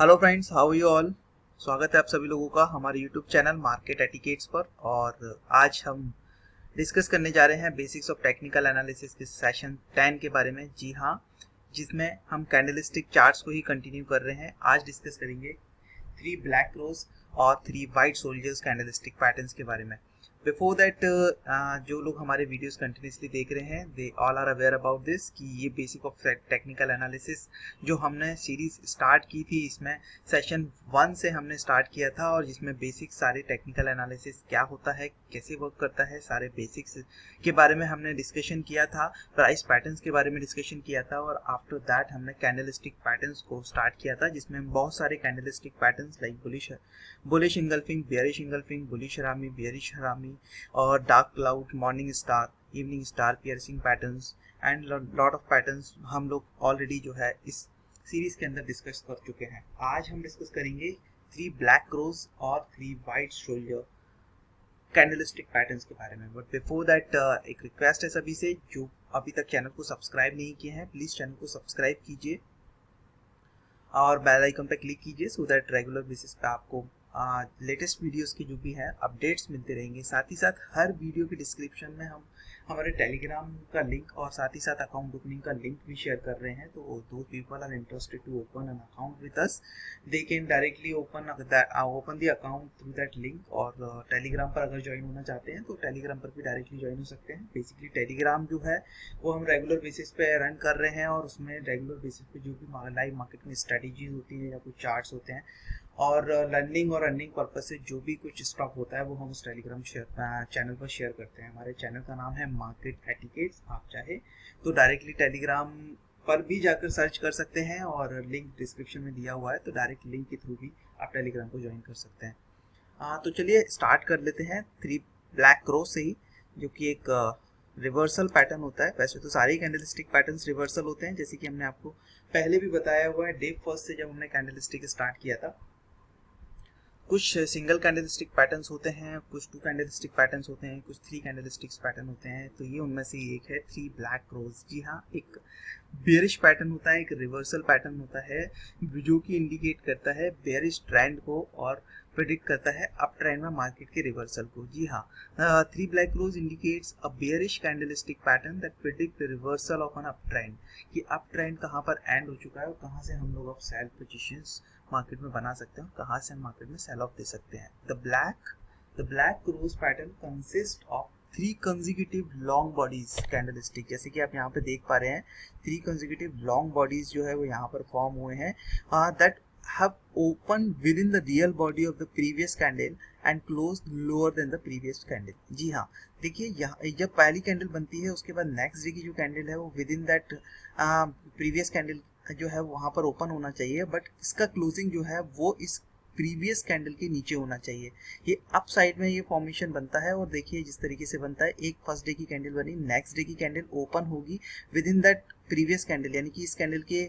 Hello friends, how you all. स्वागत है आप सभी लोगों का हमारे यूट्यूब चैनल मार्केट एटिकेट्स पर। और आज हम डिस्कस करने जा रहे हैं बेसिक्स ऑफ टेक्निकल एनालिसिस के सेशन 10 के बारे में। जी हाँ, जिसमें हम कैंडलस्टिक चार्ट्स को ही कंटिन्यू कर रहे हैं। आज डिस्कस करेंगे 3 ब्लैक रोज और 3 वाइट सोल्जर्स कैंडलस्टिक पैटर्न्स के बारे में। बिफोर दैट जो लोग हमारे वीडियोस कंटिन्यूसली देख रहे हैं they all are aware about this कि ये बेसिक ऑफ टेक्निकल एनालिसिस जो हमने सीरीज स्टार्ट की थी, इसमें सेशन 1 से हमने स्टार्ट किया था और जिसमें बेसिक सारे टेक्निकल एनालिसिस क्या होता है, कैसे वर्क करता है, सारे बेसिक्स के बारे में हमने डिस्कशन किया था। प्राइस पैटर्न्स के बारे में डिस्कशन किया था और आफ्टर दैट हमने कैंडलस्टिक पैटर्न्स को स्टार्ट किया था, जिसमें हम बहुत सारे candlestick patterns like bullish engulfing, bearish engulfing, bullish हरामी, बेयरिश हरामी और dark cloud, morning star, evening star, piercing patterns and lot of patterns हम लोग ऑलरेडी जो है इस सीरीज के अंदर डिस्कस कर चुके हैं। आज हम डिस्कस करेंगे 3 ब्लैक रोज और 3 वाइट सोल्जर कैंडलस्टिक पैटर्न्स के बारे में। बट बिफोर दैट एक रिक्वेस्ट है सभी से जो अभी तक चैनल को सब्सक्राइब नहीं किए हैं, प्लीज चैनल को सब्सक्राइब कीजिए और बेल आइकन पर क्लिक कीजिए सो दैट रेगुलर बेसिस पे आपको लेटेस्ट वीडियोस की जो भी है अपडेट्स मिलते रहेंगे। साथ ही साथ हर वीडियो के डिस्क्रिप्शन में हम हमारे टेलीग्राम का लिंक और साथ ही साथ अकाउंट ओपनिंग का लिंक भी शेयर कर रहे हैं। तो दो people are interested to open an account with us, they can directly open the account through that link. और टेलीग्राम पर अगर ज्वाइन होना चाहते हैं तो टेलीग्राम पर भी डायरेक्टली ज्वाइन हो सकते हैं। बेसिकली टेलीग्राम जो है वो हम रेगुलर बेसिस पे रन कर रहे हैं और उसमें रेगुलर बेसिस पे जो भी लाइव मार्केट में स्ट्रेटजीज होती है या कुछ चार्ट्स होते हैं और लर्निंग और अर्निंग पर्पज से जो भी कुछ स्टॉक होता है वो हम उस टेलीग्राम चैनल पर शेयर करते हैं। हमारे चैनल का नाम है मार्केट एटिकेट्स। आप चाहे तो डायरेक्टली टेलीग्राम पर भी जाकर सर्च कर सकते हैं और लिंक डिस्क्रिप्शन में दिया हुआ है, तो डायरेक्ट लिंक के थ्रू भी आप टेलीग्राम को ज्वाइन कर सकते हैं। तो चलिए स्टार्ट कर लेते हैं 3 ब्लैक रो से ही, जो कि एक रिवर्सल पैटर्न होता है। वैसे तो सारे कैंडलस्टिक पैटर्न्स रिवर्सल होते हैं, जैसे कि हमने आपको पहले भी बताया हुआ है डे फर्स्ट से जब हमने कैंडलस्टिक स्टार्ट किया था। कुछ सिंगल कैंडलस्टिक पैटर्न्स होते हैं, कुछ 2 कैंडलस्टिक पैटर्न्स होते हैं, कुछ 3 कैंडलस्टिक्स पैटर्न होते हैं। तो ये उनमें से एक है 3 ब्लैक रोज। जी हाँ, एक बेयरिश पैटर्न होता है, एक रिवर्सल पैटर्न होता है जो कि इंडिकेट करता है बेयरिश ट्रेंड को और प्रेडिक्ट करता है अप ट्रेंड में मार्केट के रिवर्सल को। जी हाँ, 3 black crows indicates a bearish candlestick pattern that predict reversal of an up trend, कि अप ट्रेंड कहाँ पर एंड हो चुका है और कहाँ से हम लोग अब सेल पोजीशंस मार्केट में बना सकते हैं और कहाँ से हम मार्केट में सेल ऑफ दे सकते हैं। The black crows pattern consist of 3 consecutive long bodies candlestick. जैसे कि आप यहाँ पे देख पा रहे हैं 3 कंसेक्यूटिव लॉन्ग बॉडीज जो है वो यहाँ पर फॉर्म हुए हैं that have opened within the real body of the previous candle and closed lower than the previous candle। जी हाँ, देखिए यहाँ जब पहली कैंडल बनती है उसके बाद नेक्स्ट डे की जो कैंडल है वो with in that previous candle जो है वहां पर ओपन होना चाहिए, बट इसका क्लोजिंग जो है वो इस प्रीवियस कैंडल के नीचे होना चाहिए। ये अप साइड में ये फॉर्मेशन बनता है और देखिए जिस तरीके से बनता है, एक फर्स्ट डे की कैंडल बनी, नेक्स्ट डे की कैंडल ओपन होगी with in that previous candle, यानी कि इस कैंडल के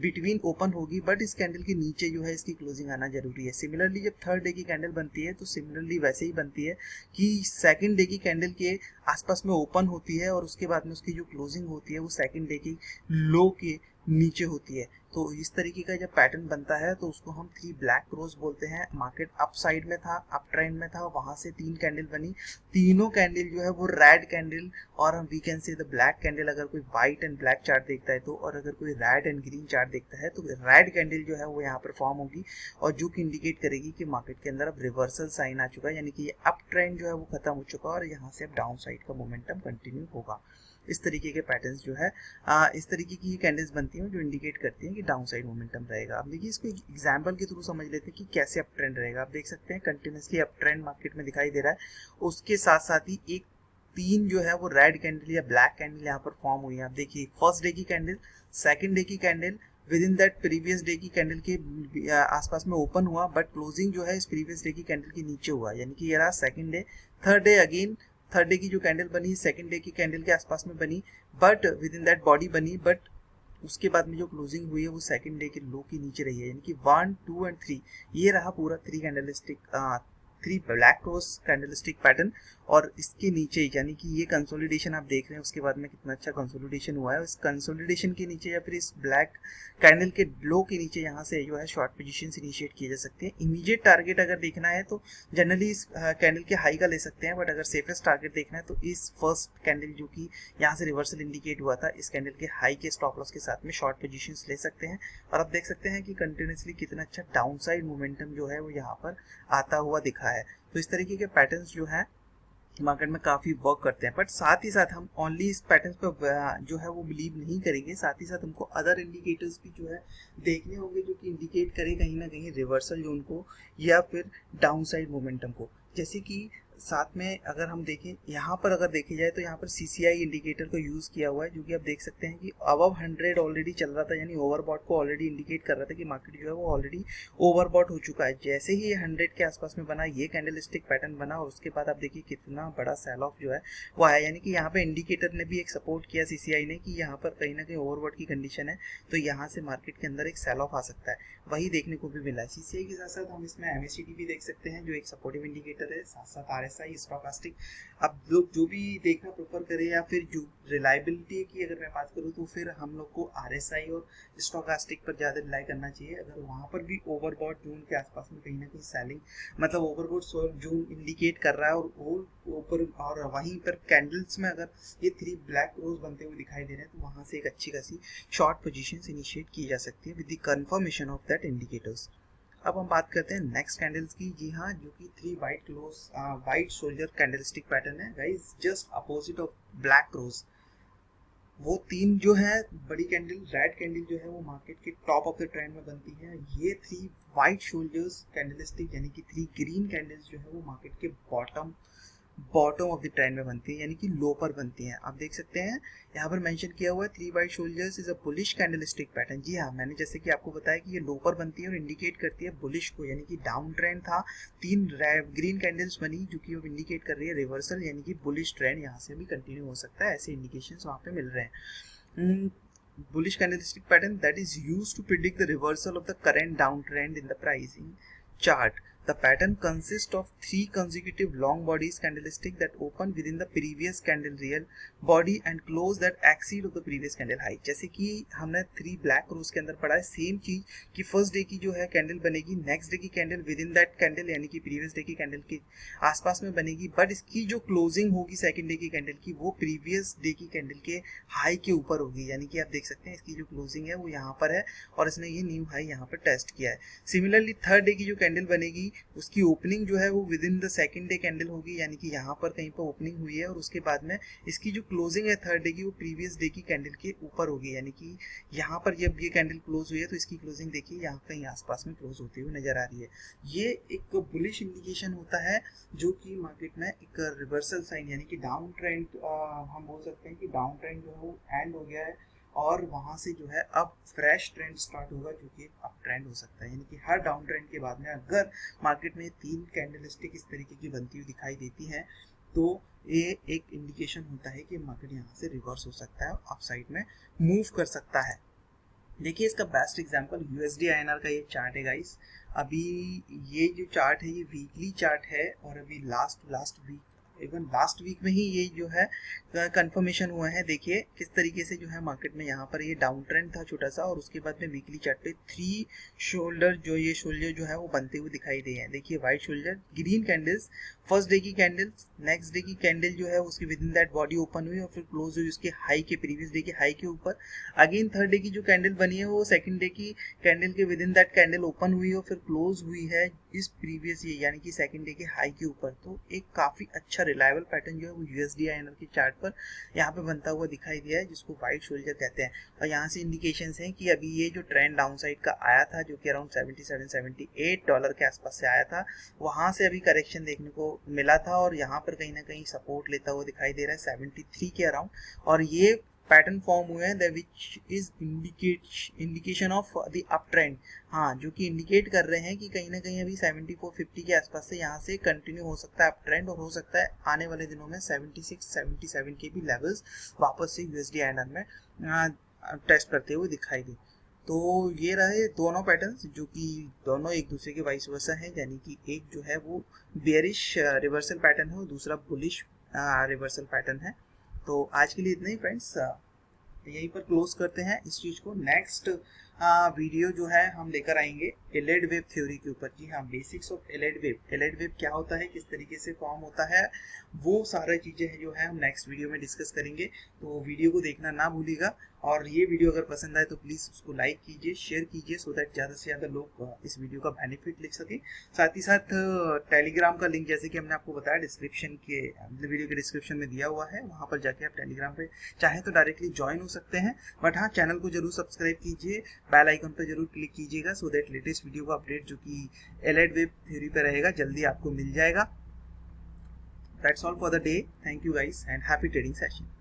बिटवीन ओपन होगी, बट इस कैंडल के नीचे जो है इसकी क्लोजिंग आना जरूरी है। सिमिलरली जब थर्ड डे की कैंडल बनती है तो सिमिलरली वैसे ही बनती है कि सेकंड डे की कैंडल के आसपास में ओपन होती है और उसके बाद में उसकी जो क्लोजिंग होती है वो सेकंड डे की लो के नीचे होती है। तो इस तरीके का जब पैटर्न बनता है तो उसको हम 3 ब्लैक रोज बोलते हैं। मार्केट अप साइड में था, अप ट्रेंड में था, वहां से 3 कैंडल बनी, तीनों कैंडल जो है वो रेड कैंडल और we can say the black candle. अगर कोई व्हाइट एंड ब्लैक चार्ट देखता है तो, और अगर कोई रेड एंड ग्रीन चार्ट देखता है तो रेड कैंडल जो है वो यहाँ पर फॉर्म होगी और जो कि इंडिकेट करेगी कि मार्केट के अंदर अब रिवर्सल साइन आ चुका है, यानी कि ये अप ट्रेंड जो है वो खत्म हो चुका है और यहाँ से अब डाउन साइड का मोमेंटम कंटिन्यू होगा। इस तरीके के पैटर्न्स जो है इस तरीके की कैंडल्स बनती हैं जो इंडिकेट करती हैं कि डाउन साइड मोमेंटम रहेगा। अब देखिए इसको एग्जांपल के थ्रू समझ लेते हैं कि कैसे अप ट्रेंड रहेगा। आप देख सकते हैं कंटिन्यूसली अप ट्रेंड मार्केट में दिखाई दे रहा है, उसके साथ साथ ही एक 3 जो है वो रेड कैंडल या ब्लैक कैंडल यहाँ पर फॉर्म हुई है। आप देखिए फर्स्ट डे की कैंडल, सेकेंड डे की candle with in that previous day की कैंडल के आसपास में ओपन हुआ, बट क्लोजिंग जो है इस प्रीवियस डे की कैंडल के नीचे हुआ, यानी कि ये रहा second day. Third day again third day की जो कैंडल बनी सेकंड डे की कैंडल के आसपास में बनी, but with in that body बनी, बट उसके बाद में जो क्लोजिंग हुई है वो सेकंड डे के लो के नीचे रही है, यानी कि 1 2 एंड 3 ये रहा पूरा 3 three black crows candlestick pattern, और इसके नीचे यानी कि ये कंसोलिडेशन आप देख रहे हैं, उसके बाद में कितना अच्छा कंसोलिडेशन हुआ है। इस कंसोलिडेशन के नीचे या फिर इस ब्लैक कैंडल के लो के नीचे यहाँ से जो है शॉर्ट पोजीशन इनिशिएट किए जा सकते हैं। इमीडिएट टारगेट अगर देखना है तो जनरली इस कैंडल के हाई का ले सकते हैं, बट अगर सेफेस्ट टारगेट देखना है तो इस फर्स्ट कैंडल जो कि यहाँ से रिवर्सल इंडिकेट हुआ था, इस कैंडल के हाई के स्टॉप लॉस के साथ में शॉर्ट पोजीशंस ले सकते हैं। और आप देख सकते हैं कि कंटिन्यूसली कितना अच्छा डाउनसाइड मोमेंटम जो है वो यहाँ पर आता हुआ दिखा है। तो इस तरीके के पैटर्न्स जो है मार्केट में काफ़ी वर्क करते हैं, बट साथ ही साथ हम ओनली इस पैटर्न्स पर जो है वो बिलीव नहीं करेंगे, साथ ही साथ हमको अदर इंडिकेटर्स भी जो है देखने होंगे जो कि इंडिकेट करे कहीं ना कहीं रिवर्सल जोन को या फिर डाउनसाइड मोमेंटम को। जैसे कि साथ में अगर हम देखें यहाँ पर, अगर देखे जाए तो यहाँ पर CCI इंडिकेटर को यूज़ किया हुआ है, जो कि आप देख सकते हैं कि अबव 100 ऑलरेडी चल रहा था, यानी ओवरबॉट को ऑलरेडी इंडिकेट कर रहा था कि मार्केट जो है वो ऑलरेडी ओवरबॉट हो चुका है। जैसे ही ये 100 के आसपास में बना, ये कैंडलस्टिक पैटर्न बना, और उसके बाद आप देखिए कितना बड़ा सेल ऑफ जो है वो आया, यानी कि यहाँ पे इंडिकेटर ने भी एक सपोर्ट किया CCI ने कि यहाँ पर कहीं ना कहीं ओवरबॉट की कंडीशन है, तो यहाँ से मार्केट के अंदर एक सेल ऑफ आ सकता है। वही देखने को भी मिला है। CCI के साथ साथ हम इसमें MACD भी देख सकते हैं जो एक सपोर्टिव इंडिकेटर है, साथ साथ RSI, स्टोकास्टिक। अब लोग जो भी देखना प्रेफर करें या फिर जो रिलायबिलिटी की अगर मैं बात करूँ तो फिर हम लोग को RSI और स्टोकास्टिक पर ज़्यादा रिलाई करना चाहिए। अगर वहाँ पर भी ओवरबॉट जोन के आसपास में कहीं ना कहीं सेलिंग, मतलब ओवरबॉट जोन इंडिकेट कर रहा है और ऊपर, और वहीं पर कैंडल्स में अगर ये थ्री ब्लैक रोज बनते हुए दिखाई दे रहे हैं तो वहाँ से एक अच्छी खासी शॉर्ट पोजीशंस इनिशिएट की जा सकती है with the confirmation of that indicators. अब हम बात करते हैं नेक्स्ट कैंडल्स की। जी हाँ, जो कि three white soldier candlestick pattern है guys, just opposite of black crows. वो तीन जो है बड़ी कैंडल, रेड कैंडल जो है वो मार्केट के टॉप ऑफ द ट्रेंड में बनती है। ये थ्री वाइट शोल्डर्स कैंडलस्टिक यानी कि थ्री ग्रीन कैंडल्स जो है वो मार्केट के बॉटम ऑफ द ट्रेंड में बनती है, यानी कि लो पर बनती हैं। आप देख सकते हैं यहाँ पर मेंशन किया हुआ है three white soldiers is a bullish candlestick pattern. जी हाँ, मैंने जैसे कि आपको बताया कि ये लो पर बनती है और इंडिकेट करती है बुलिश को, यानी कि डाउन ट्रेंड था, तीन ग्रीन कैंडल्स बनी जो कि इंडिकेट कर रही है रिवर्सल, यानी कि बुलिश ट्रेंड यहाँ से भी कंटिन्यू हो सकता है। ऐसे इंडिकेशंस वहाँ पे मिल रहे हैं। bullish candlestick pattern that is used to predict the reversal of the current downtrend in the pricing chart. The pattern consists of three consecutive long bodies candlestick that open within the previous candle real body and close that exceed of the previous candle high. जैसे कि हमने three black रोज के अंदर पढ़ा है, same चीज कि first day की जो है कैंडल बनेगी, नेक्स्ट डे की candle with in that candle यानी कि प्रीवियस डे की कैंडल के आसपास में बनेगी, बट इसकी जो क्लोजिंग होगी सेकंड डे की कैंडल की वो प्रीवियस डे की कैंडल के हाई के ऊपर होगी। यानी कि आप देख सकते हैं इसकी जो क्लोजिंग है वो यहाँ पर है और इसने ये न्यू हाई यहाँ पर टेस्ट किया है। सिमिलरली थर्ड डे की जो कैंडल बनेगी उसकी ओपनिंग जो है वो with in the second day candle होगी, यानी कि यहाँ पर कहीं पर ओपनिंग हुई है और उसके बाद में इसकी जो क्लोजिंग है थर्ड डे की वो प्रीवियस डे की कैंडल के ऊपर होगी, यानी कि यहाँ पर जब ये कैंडल क्लोज हुई है तो इसकी क्लोजिंग देखिए यहाँ कहीं आसपास में क्लोज होती हुई नजर आ रही है। ये एक बुलिश इंडिकेशन होता है जो कि मार्केट में एक रिवर्सल साइन यानी कि डाउन ट्रेंड, हम बोल सकते हैं कि डाउन ट्रेंड जो है वो एंड हो गया है और वहाँ से जो है अब फ्रेश ट्रेंड स्टार्ट होगा जो कि अप ट्रेंड हो सकता है। यानी कि हर डाउन ट्रेंड के बाद में अगर मार्केट में तीन कैंडलस्टिक इस तरीके की बनती हुई दिखाई देती हैं तो ये एक इंडिकेशन होता है कि मार्केट यहाँ से रिवर्स हो सकता है, अपसाइड में मूव कर सकता है। देखिए इसका बेस्ट एग्जांपल USD INR का ये चार्ट है गाइस। अभी ये जो चार्ट है ये वीकली चार्ट है और अभी last week, even last week में ही ये जो है कंफर्मेशन हुआ है। देखिए किस तरीके से जो है मार्केट में यहाँ पर ये डाउन ट्रेंड था छोटा सा और उसके बाद में वीकली चार्ट पे थ्री शोल्डर जो है वो बनते हुए दिखाई दे हैं। देखिए white shoulder, green candles, first day की कैंडल, नेक्स्ट डे की कैंडल जो है उसकी with in that body open हुई और फिर क्लोज हुई उसके हाई के, प्रीवियस डे के हाई के ऊपर। अगेन थर्ड डे की जो कैंडल बनी है वो सेकंड डे की कैंडल के with in that candle open हुई और फिर क्लोज हुई है इस प्रीवियस ये यानी कि सेकंड डे के हाई के ऊपर। तो एक काफी अच्छा रिलायबल पैटर्न जो है वो USD INR के चार्ट पर यहाँ पे बनता हुआ दिखाई दिया है जिसको व्हाइट शोल्डर कहते हैं। और यहाँ से इंडिकेशंस हैं कि अभी ये जो ट्रेंड डाउन साइड का आया था जो कि अराउंड $77-78 के आसपास से आया था, वहां से अभी करेक्शन देखने को मिला था और यहाँ पर कहीं ना कहीं सपोर्ट लेता हुआ दिखाई दे रहा है 73 के अराउंड। और ये पैटर्न फॉर्म हुए हैं which is indication of the up trend, हाँ, जो कि इंडिकेट कर रहे हैं कि कहीं ना कहीं अभी 74-50 के आसपास से यहाँ से कंटिन्यू हो सकता है अप ट्रेंड और हो सकता है आने वाले दिनों में 76-77 के भी लेवल्स वापस से USD INR में टेस्ट करते हुए दिखाई दे। तो ये रहे दोनों पैटर्न्स जो कि दोनों एक दूसरे के वाइस वर्सा हैं, यानी कि एक जो है वो बेयरिश रिवर्सल पैटर्न है और दूसरा बुलिश रिवर्सल पैटर्न है। तो आज के लिए इतना ही फ्रेंड्स, यहीं पर क्लोज करते हैं इस चीज़ को। नेक्स्ट वीडियो जो है हम लेकर आएंगे एलाइड वेब थ्योरी के ऊपर। जी हाँ, basics of allied web. Allied web क्या होता है, किस तरीके से फॉर्म होता है, वो सारा चीज़ें जो है हम नेक्स्ट वीडियो में डिस्कस करेंगे। तो वीडियो को देखना ना भूलिएगा, और ये वीडियो अगर पसंद आए तो प्लीज़ उसको लाइक कीजिए, शेयर कीजिए, सो दैट ज़्यादा से ज़्यादा लोग इस वीडियो का बेनिफिट ले सकें। साथ ही साथ टेलीग्राम का लिंक, जैसे कि हमने आपको बताया, डिस्क्रिप्शन के वीडियो के डिस्क्रिप्शन में दिया हुआ है। वहाँ पर जाके आप टेलीग्राम पे चाहें तो डायरेक्टली ज्वाइन हो सकते हैं, बट हाँ, चैनल को जरूर सब्सक्राइब कीजिए, बेल आइकन पर जरूर क्लिक कीजिएगा, सो दैट लेटेस्ट वीडियो का अपडेट जो कि एलाइड वेब थ्योरी पे रहेगा जल्दी आपको मिल जाएगा। That's all for the day. Thank you guys and happy trading session.